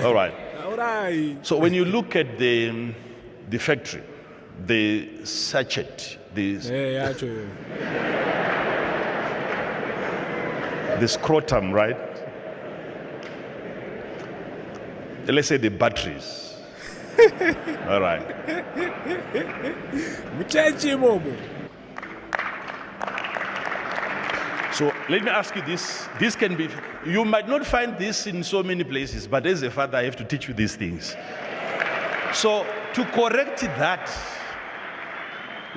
All right. All right. So when you look at the factory, the sachet, the scrotum, right? Let's say the batteries. All right. So let me ask you this. This can be, you might not find this in so many places, but as a father, I have to teach you these things. So to correct that,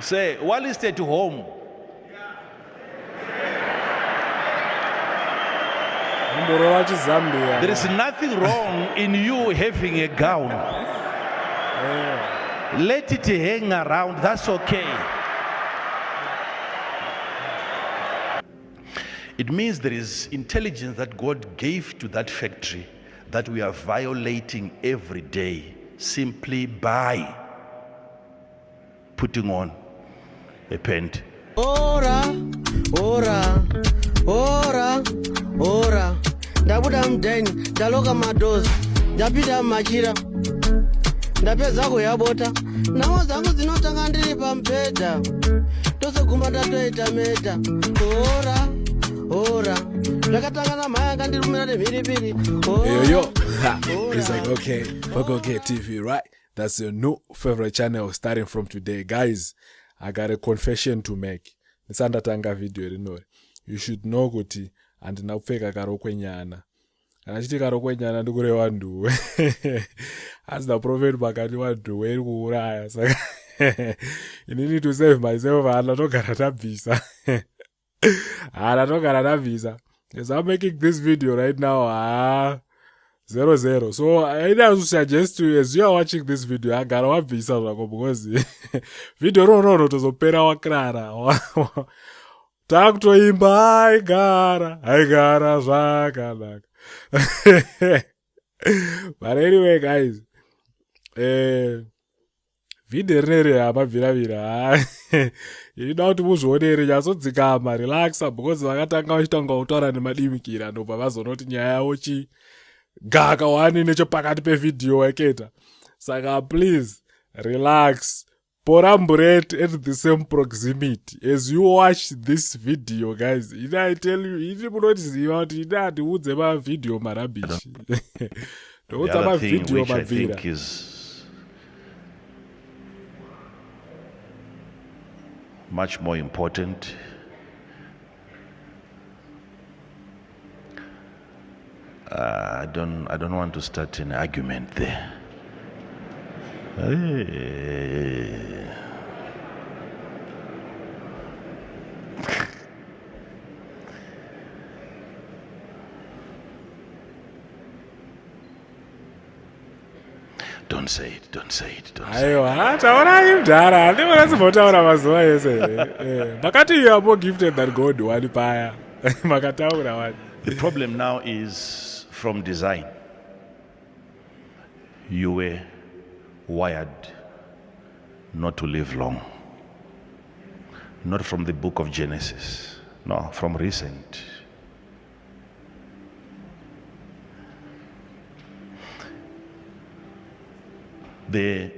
say, while you stay at home, there is nothing wrong in you having a gown. Let it hang around, that's okay. It means there is intelligence that God gave to that factory that we are violating every day simply by putting on a pant. Ora, ora, ora, ora. Ndabuda mdeni, ndaloka madozi, ndapita machira, ndapeza kuyabota, nawo zangu zinotanga ndiri pampeda, tose gumba ndatoita meta. Ora, ora, zvakatangana maya kandirumira nemhiripiri. Yo. It's like, okay, we're gonna get TV, right? That's your new favorite channel starting from today. Guys, I got a confession to make. Nisandatanga video rinori. You should know kuti andinapfeka karokwenyana. Kana chiti karokwenyana ndikureva nduwe. As the prophet bakati wanduwe iri kuuraya. Saka you need to save myself. Anatogara tabvisa. Anatogara tabvisa. As I'm making this video right now, 0-0. So I would suggest to you, as you are watching this video, I gotta watch visa because video no tozopera wakrara. Takutoimba aigara zvakanaka. But anyway, guys, video rineri amabviravira. Inoda kuti muzvionere nyasodzikama, relaxa, because vakatanga vachitanga kutaura nemadimikira ndobva vazonoti nyaya yavo gaka wani nechepakati pevideo waketa. Saka please relax, porambulate at the same proximity as you watch this video, guys. I tell you, iri munotiziva kuti ine handiudze mavideo marabishi. Ndoudza mavideo mabvira. I think is much more important. I don't want to start an argument there. Don't say it. Aiwa, taura imdara. Ndivona sibotaura mazuva ese. Makati you are more gifted than God wani paya. Makataura wani. The problem now is from design. You were wired not to live long. Not from the book of Genesis. No, from recent. The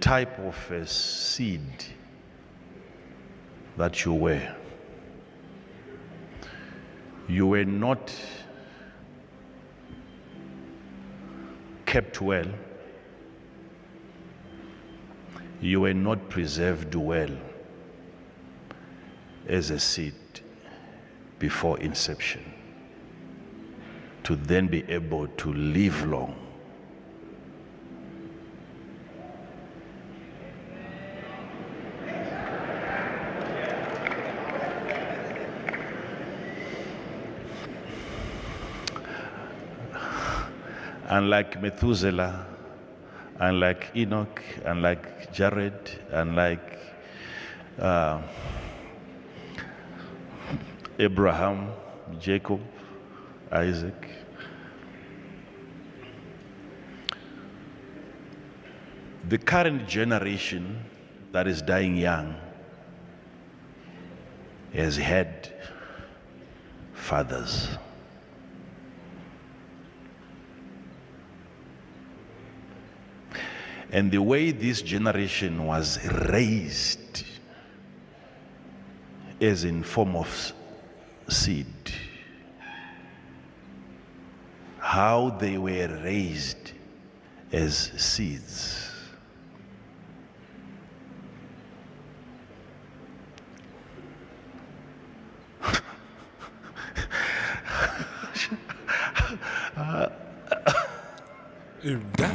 type of a seed that you were not kept well, you were not preserved well as a seed before inception to then be able to live long. Unlike Methuselah, unlike Enoch, unlike Jared, unlike Abraham, Jacob, Isaac. The current generation that is dying young has had fathers. And the way this generation was raised as in form of seed, how they were raised as seeds.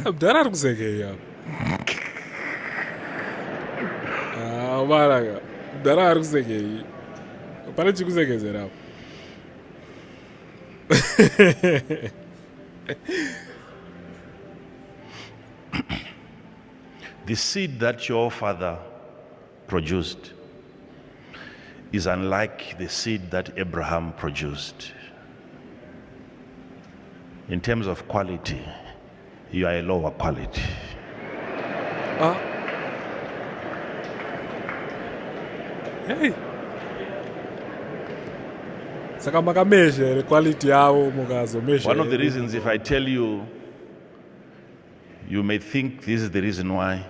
Mdala ari kusekeya. Maraga. Mdala ari kusekeyi. Pane chikusekezera apo. The seed that your father produced is unlike the seed that Abraham produced. In terms of quality, you are a lower quality. Hey. Saka makameshe quality yawo mukazo meshe. One of the reasons, if I tell you, you may think this is the reason why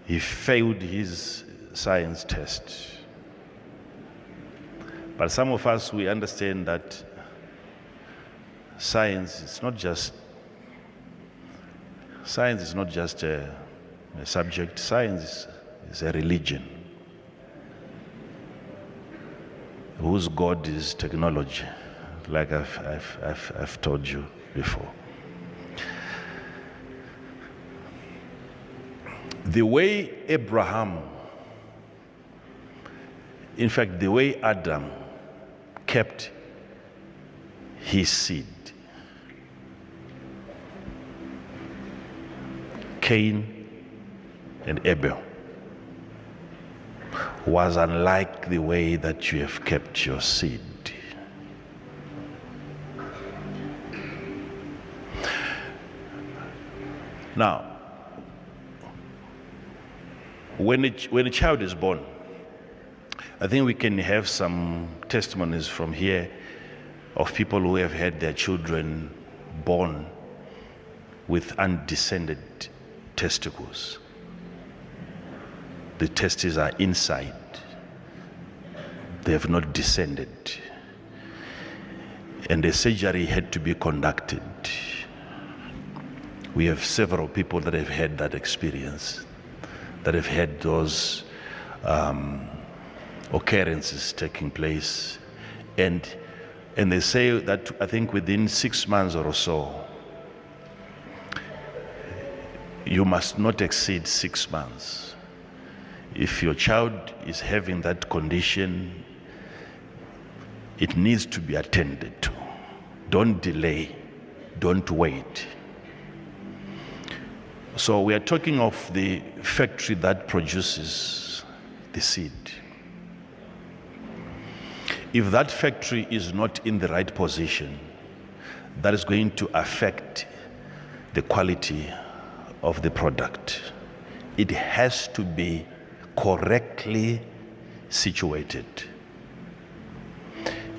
he failed his science test. But some of us, we understand that science is not just a subject. Science is a religion whose God is technology, like I've told you before. The way Abraham, in fact, the way Adam kept his seed, Cain and Abel, was unlike the way that you have kept your seed. Now, when a child is born, I think we can have some testimonies from here of people who have had their children born with undescended testicles. The testes are inside. They have not descended. And the surgery had to be conducted. We have several people that have had that experience, that have had those occurrences taking place. And they say that I think within 6 months or so, you must not exceed 6 months. If your child is having that condition, it needs to be attended to. Don't delay, don't wait. So we are talking of the factory that produces the seed. If that factory is not in the right position, that is going to affect the quality of the product. It has to be correctly situated.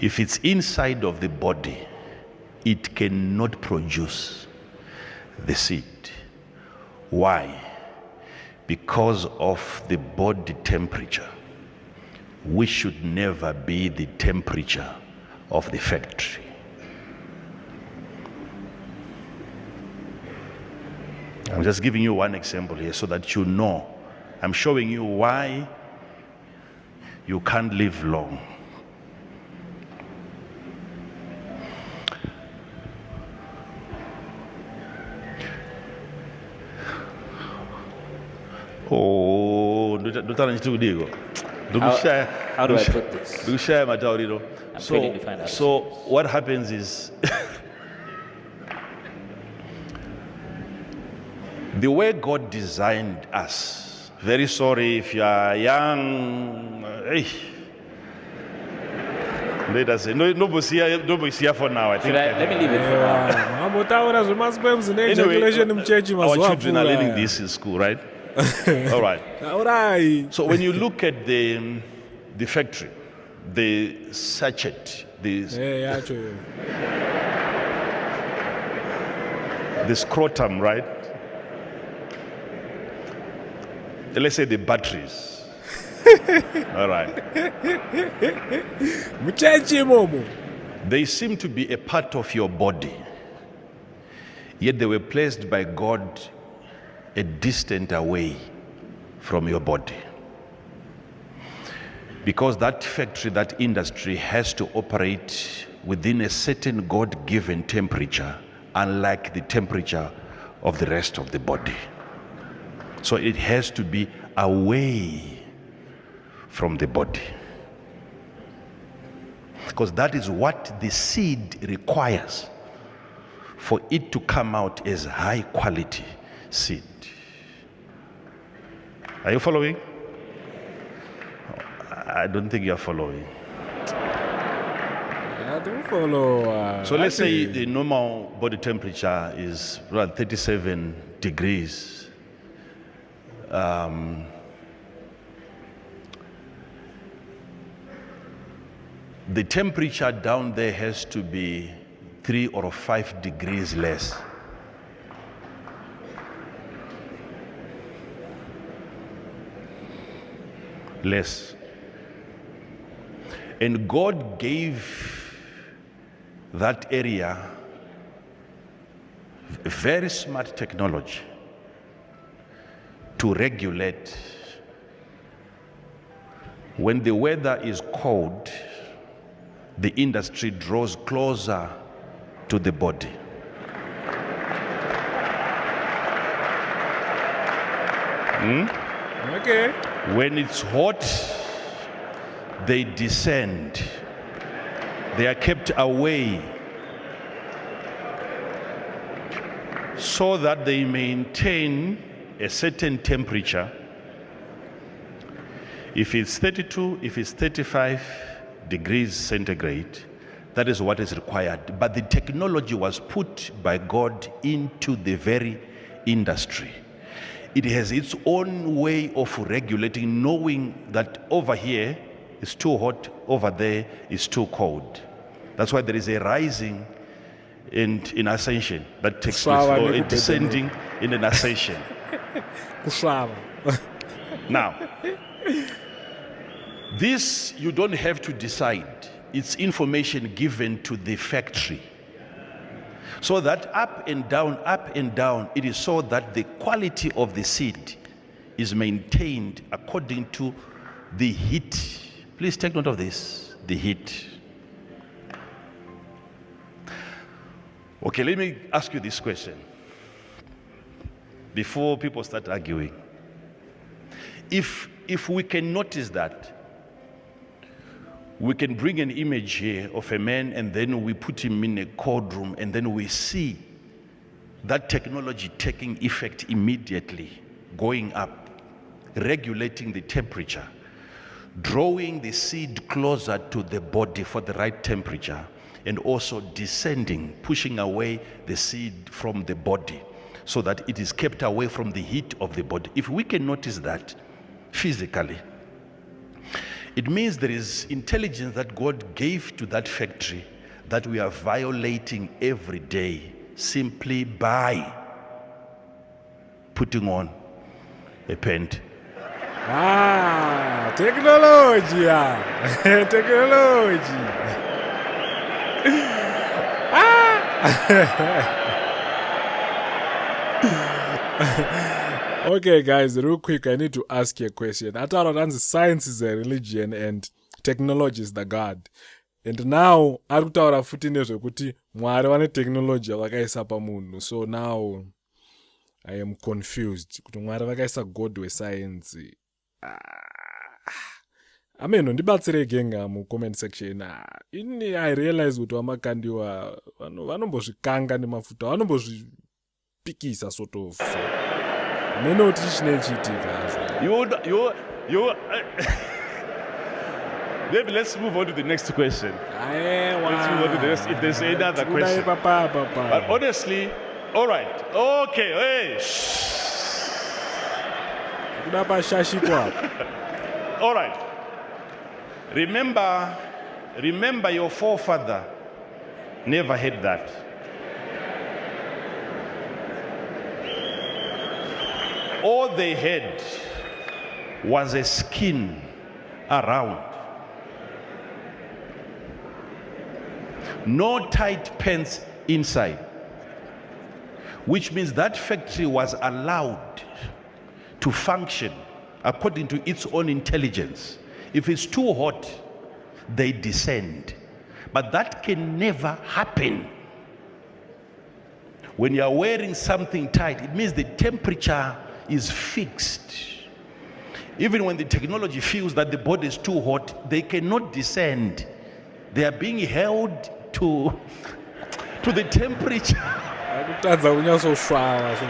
If it's inside of the body, it cannot produce the seed. Why? Because of the body temperature, which should never be the temperature of the factory. I'm just giving you one example here so that you know. I'm showing you why you can't live long. Oh, how do I put this? I'm failing to find out. So what happens is the way God designed us. Very sorry if you are young. Let us say nobody's here for now. I think. Let me leave it for now. Mambotaura zvemasipems Anyway, neejaculation muchechi our mazuva children are learning apfuura. this in school, right? All right. Taurai. So when you look at the factory, the sachet, Yacho yo. the scrotum, right? let's say the batteries. All right. Muchechi momo. They seem to be a part of your body, yet they were placed by God a distant away from your body. Because that factory, that industry has to operate within a certain God-given temperature, unlike the temperature of the rest of the body. So it has to be away from the body. Because that is what the seed requires for it to come out as high quality seed. Are you following? I don't think you're following. I don't follow. So let's say the normal body temperature is around 37 degrees. The temperature down there has to be 3 or 5 degrees less. Less. And God gave that area very smart technology to regulate. When the weather is cold, the industry draws closer to the body. Okay. When it's hot, they descend. They are kept away so that they maintain a certain temperature. If it's 32, if it's 35 degrees centigrade, that is what is required. But the technology was put by God into the very industry. It has its own way of regulating, knowing that over here is too hot, over there is too cold. That's why there is a rising and in ascension that takes place, or a descending in an ascension. Now, this you don't have to decide. It's information given to the factory. So that up and down, it is so that the quality of the seed is maintained according to the heat. Please take note of this, the heat. Okay, let me ask you this question before people start arguing. If we can notice that, we can bring an image here of a man and then we put him in a cold room and then we see that technology taking effect immediately, going up, regulating the temperature, drawing the seed closer to the body for the right temperature, and also descending, pushing away the seed from the body so that it is kept away from the heat of the body. If we can notice that physically, it means there is intelligence that God gave to that factory that we are violating every day simply by putting on a paint. Technology. Technology. Okay, guys, real quick, I need to ask you a question. I thought that science is a religion and technology is the God. And now, I kutaura futi nezvekuti Mwari vane technology vakaisa pamunhu. So now, I am confused. Kuti Mwari vakaisa God wescience. I mean, ndibatsire genga mu comment section. I realize kuti Makandiwa vanombozvikanga nemafuta, vanombozvipikisa sort of. So, menoti chinechiitika. Maybe let's move on to the next question. Let's move on to the next. If there's any other question. But honestly, all right. Okay. Hey. All right. Remember your forefather never had that. All they had was a skin around. No tight pants inside. Which means that factory was allowed to function according to its own intelligence. If it's too hot, they descend. But that can never happen. When you are wearing something tight, it means the temperature is fixed. Even when the technology feels that the body is too hot, they cannot descend. They are being held to the temperature.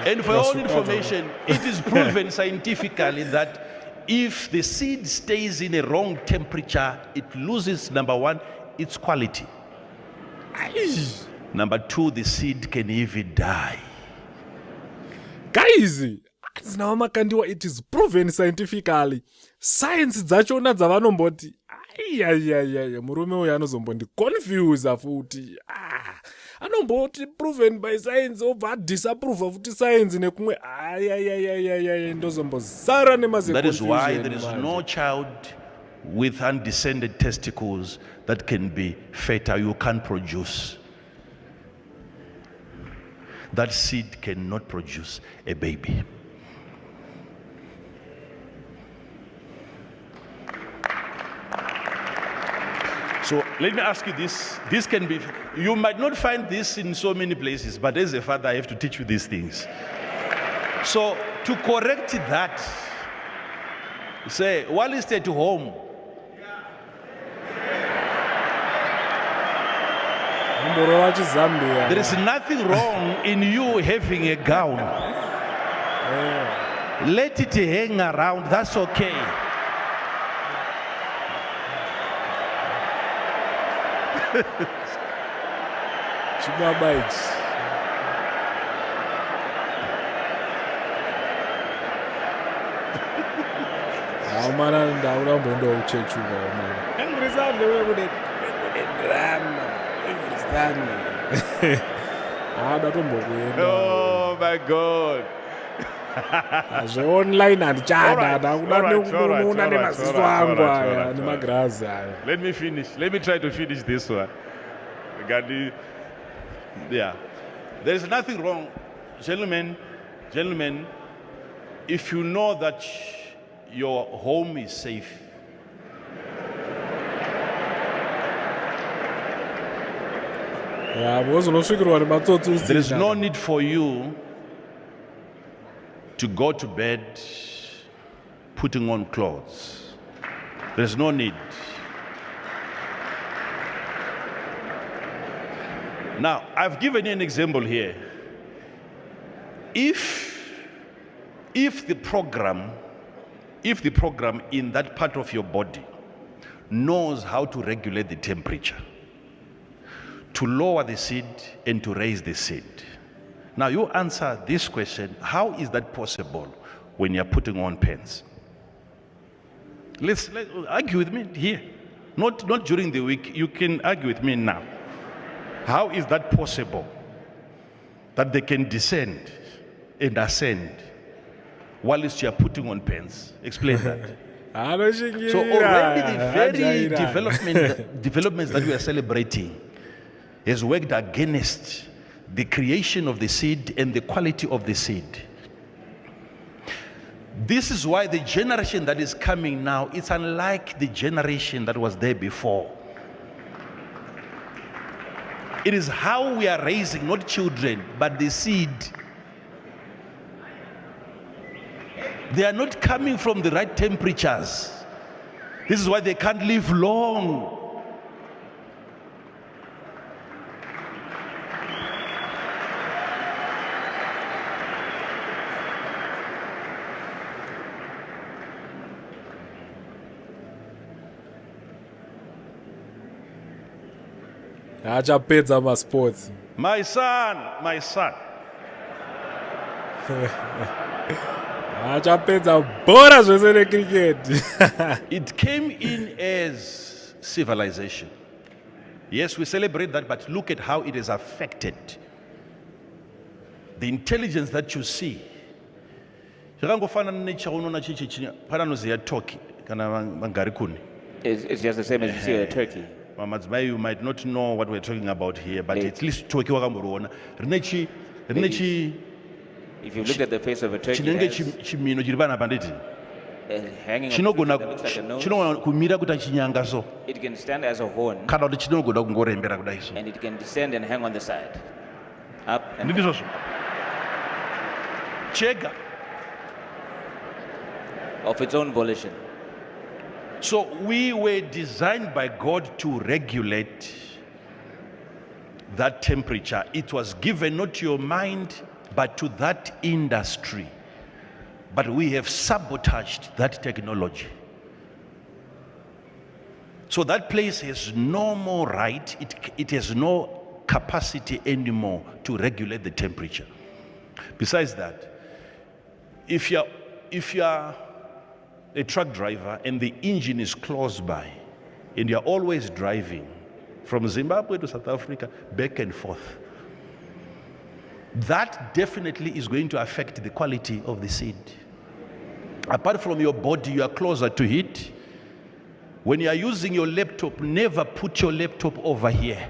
And for your own information, it is proven scientifically that if the seed stays in a wrong temperature, it loses, number one, its quality. Number two, the seed can even die. Guys, now Makandiwa, it is proven scientifically. Science dzachona dzavanomboti murume uyu anozombondi confuse futi. Anomboti proven by science obva disapprove futi science nekumwe ndozombozara nemaze. That is why there is no child with undescended testicles that can be fertile. You can't produce. That seed cannot produce a baby. So let me ask you this. This can be, you might not find this in so many places, but as a father, I have to teach you these things. So to correct that, say, while you stay at home, there is nothing wrong in you having a gown. Let it hang around, that's okay. Oh my God. Online and Let me finish. Let me try to finish this one. Yeah. There is nothing wrong, gentlemen, if you know that your home is safe. There is no need for you to go to bed putting on clothes. There's no need. Now, I've given you an example here. If the program in that part of your body knows how to regulate the temperature, to lower the seed and to raise the seed. Now you answer this question, how is that possible when you're putting on pants? Let's argue with me here. Not during the week, you can argue with me now. How is that possible? That they can descend and ascend whilst you are putting on pants? Explain that. So already the very developments that we are celebrating has worked against the creation of the seed and the quality of the seed. This is why the generation that is coming now, it's unlike the generation that was there before. It is how we are raising, not children, but the seed. They are not coming from the right temperatures. This is why they can't live long. achapedza masports. My son. achapedza bhora zvese necricket. It came in as civilization. Yes, we celebrate that, but look at how it has affected the intelligence that you see zvakangofana nechaunona chichi pananoziya turkey kana mangarikuni. It's just the same as you see a turkey. Mamadzimai, you might not know what we're talking about here, but at least turkey wakamboriona rine If you look at the face of a turkey, chinenge it has chimino chiri panapa ndeti a hanging of chinogona that looks like a nose. chinogona kumira kuti chinyanga so It can stand as a horn, kana kuti chinogona kungorembera kudai so and it can descend and hang on the side. Up and nditi zvozvo chega. of its own volition. So we were designed by God to regulate that temperature. It was given not to your mind, but to that industry. But we have sabotaged that technology. So that place has no more right, it has no capacity anymore to regulate the temperature. Besides that, if you're a truck driver and the engine is close by and you're always driving from Zimbabwe to South Africa back and forth, that definitely is going to affect the quality of the seed. Apart from your body, you are closer to it. When you are using your laptop, never put your laptop over here.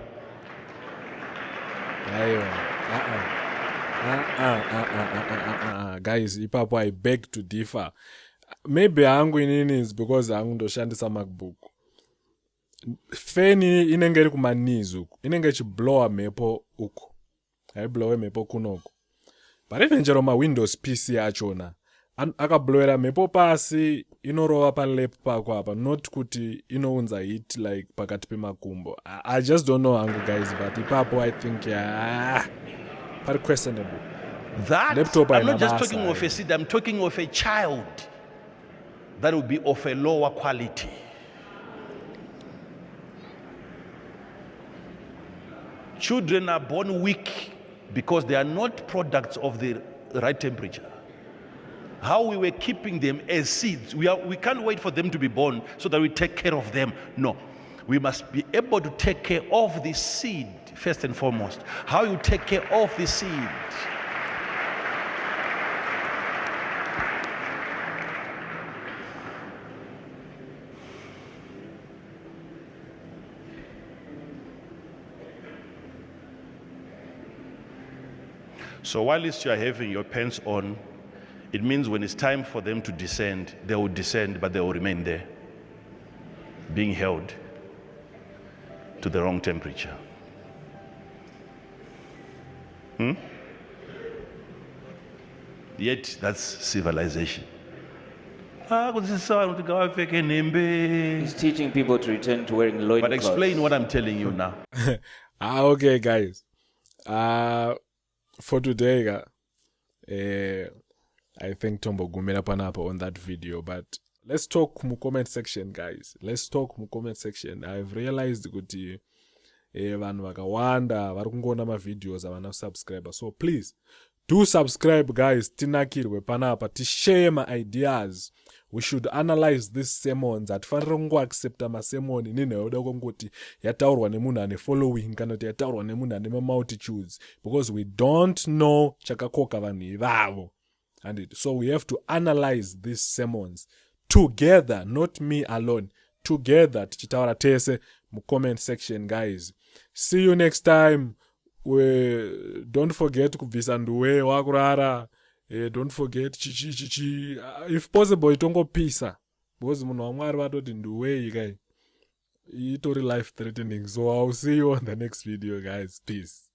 Guys, ipapo I beg to differ. Maybe hangu inini is because hangu ndoshandisa MacBook. Feni inenge iri kumanees uku. Inenge chiblower mepo uku. Haiblowe mepo kunoku. But even chero Windows PC achona. Akablowera mepo pasi inorova palap pako apa. Not kuti inounza hit like pakati pemakumbo. I just don't know hangu guys, but ipapo I think very questionable. That, Laptop I'm not haina just basa, talking of a seed, I'm talking of a child that will be of a lower quality. Children are born weak because they are not products of the right temperature. How we were keeping them as seeds, we can't wait for them to be born so that we take care of them. No, we must be able to take care of the seed first and foremost. How you take care of the seed. So while you are having your pants on, it means when it's time for them to descend, they will descend, but they will remain there, being held to the wrong temperature. Yet that's civilization. He's teaching people to return to wearing loincloths. But explain what I'm telling you now. Okay, guys. For today, I think Tombo Gumera Panapa on that video, but let's talk mu comment section, guys. Let's talk mu comment section. I've realized kuti vanhu vakawanda vari kungoona mavideos avana subscriber, so please do subscribe, guys. Tinakirwe panapa, tishare my ideas. We should analyze these sermons. Hatifanira kungoaccepta masermon inenhauda kongoti yataurwa nemunhu ane following kana kuti yataurwa nemunhu ane multitudes, because we don't know chakakoka vanhu ivavo. So we have to analyze these sermons together, not me alone. Together, tichitaura tese mu comment section, guys. See you next time. Don't forget kubvisa nduwe wakurara. Don't forget if possible itongopisa, because munhu wamwari vatoti nduwe ikai itori life threatening. So I'll see you on the next video, guys. Peace.